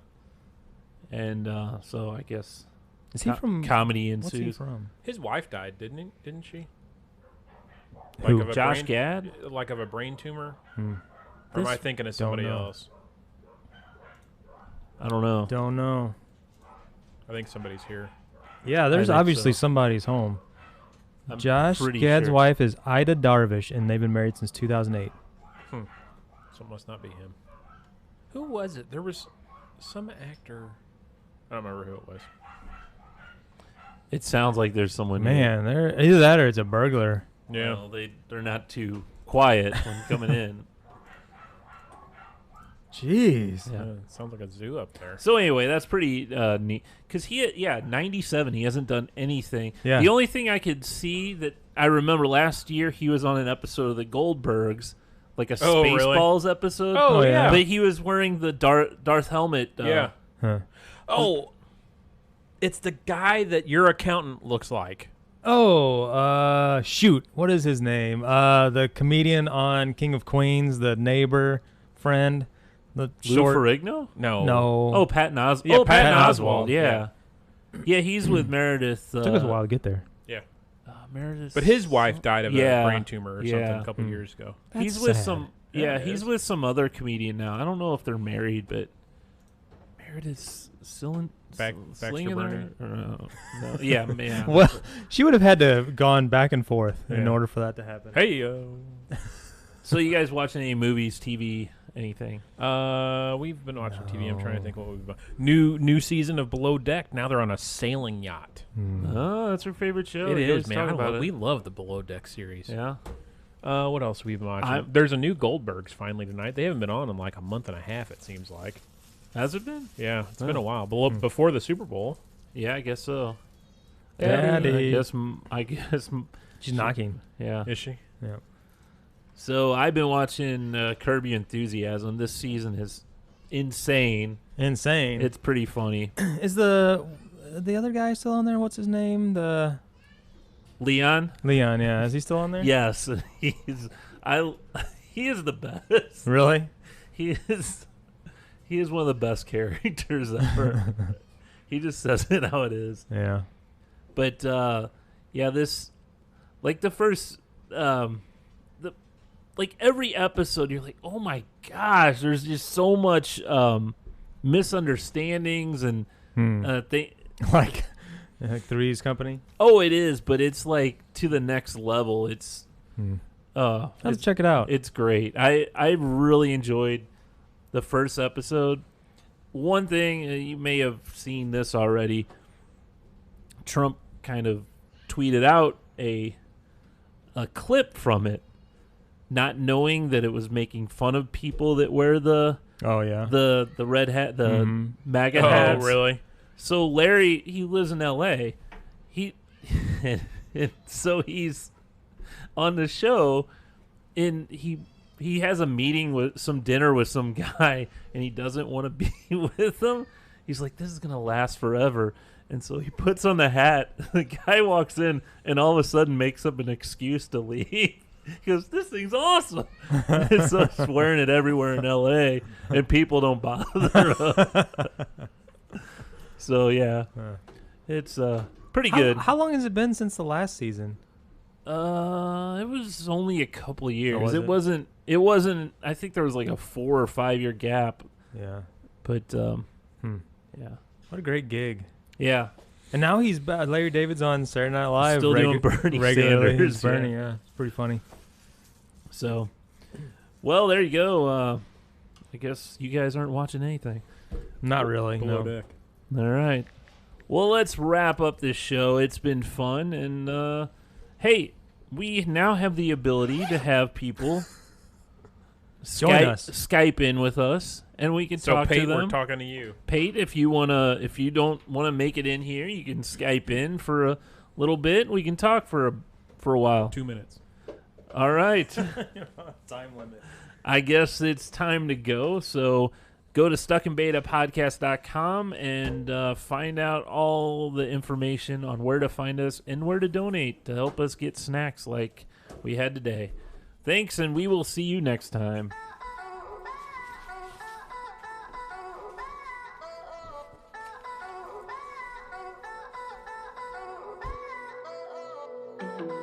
and so I guess Is he from? comedy What's he ensues. from? His wife died, didn't she? Who? of a Josh brain, Gad? Like of a brain tumor? Hmm. Or am I This- thinking of Don't somebody know. else? I don't know. Don't know. I think somebody's here. Yeah, there's think obviously so. somebody's home. I'm Josh pretty Gad's sure. wife is Ida Darvish, and they've been married since 2008. So it must not be him. Who was it? There was some actor. I don't remember who it was. It sounds like there's someone. Man, they're either that or it's a burglar. Yeah. Well, they're not too quiet when coming in. Jeez. Yeah. Sounds like a zoo up there. So anyway, that's pretty neat because 97. He hasn't done anything. Yeah. The only thing I could see that I remember last year, he was on an episode of the Goldbergs, like a Oh, really? Spaceballs episode. Oh, yeah. But he was wearing the Darth helmet. Yeah. Huh. Oh, it's the guy that your accountant looks like. Oh, shoot. What is his name? The comedian on King of Queens, the neighbor friend. The Lou short. Ferrigno? No. No. Oh, Patton Oswalt. Yeah, Oh, Patton Patton Oswalt. Oswalt, Yeah. Yeah, he's with Meredith. Took us a while to get there. Yeah. Meredith. But his wife died of Yeah. a brain tumor or something Yeah. a couple years ago. He's That's with sad. some. Yeah, Yeah, it he's is. with some other comedian now. I don't know if they're married, but Meredith's still in. Baxter slinging her? Burnham? Or no. No. Yeah, yeah. Well, she would have had to have gone back and forth in Yeah. order for that to happen. Hey, So you guys watching any movies, TV, anything? we've been watching TV. I'm trying to No. think what we've been. New season of Below Deck. Now they're on a sailing yacht. Hmm. Oh, that's her favorite show. It You is, always man. talk I about love, it. we love the Below Deck series. Yeah. What else we've been watching? There's a new Goldbergs finally tonight. They haven't been on in like a month and a half. It seems like. Has it been? Yeah, it's Oh. been a while. Before the Super Bowl. Yeah, I guess so. Daddy. I guess. She's knocking. Yeah. Is she? Yeah. So I've been watching Curb Your Enthusiasm. This season is insane. Insane. It's pretty funny. Is the other guy still on there? What's his name? The Leon? Leon. Yeah, is he still on there? Yes. He is the best. Really? He is one of the best characters ever. He just says it how it is. Yeah. But yeah, this like the first like every episode, you're like, oh my gosh, there's just so much misunderstandings and like Three's Company. Oh, it is, but it's like to the next level. It's Let's check it out. It's great. I really enjoyed the first episode. One thing, you may have seen this already. Trump kind of tweeted out a clip from it, not knowing that it was making fun of people that wear the red hat, the MAGA hats. Oh, really? So Larry, he lives in L.A. So he's on the show, and he has a meeting with some dinner with some guy, and he doesn't want to be with him. He's like, this is gonna last forever, and so he puts on the hat. The guy walks in, and all of a sudden makes up an excuse to leave. He goes, this thing's awesome. And so he's wearing it everywhere in L.A., and people don't bother him. So yeah, it's pretty good. How long has it been since the last season? It was only a couple of years. Oh, was it? It wasn't. I think there was like a 4 or 5 year gap. Yeah. But yeah, What a great gig. yeah. And now he's Larry David's on Saturday Night Live. Still doing Bernie regularly. Sanders, He's Bernie, yeah. It's pretty funny. So, well, there you go. I guess you guys aren't watching anything. Not really. Below No. deck. All right. Well, let's wrap up this show. It's been fun, and hey, we now have the ability to have people Join us. Skype in with us, and we can So talk Pate, to them. we're talking to you. Pate, if you don't wanna make it in here, you can Skype in for a little bit. We can talk for a while. 2 minutes. All right. Time limit. I guess it's time to go. So go to stuckinbetapodcast.com and find out all the information on where to find us and where to donate to help us get snacks like we had today. Thanks, and we will see you next time.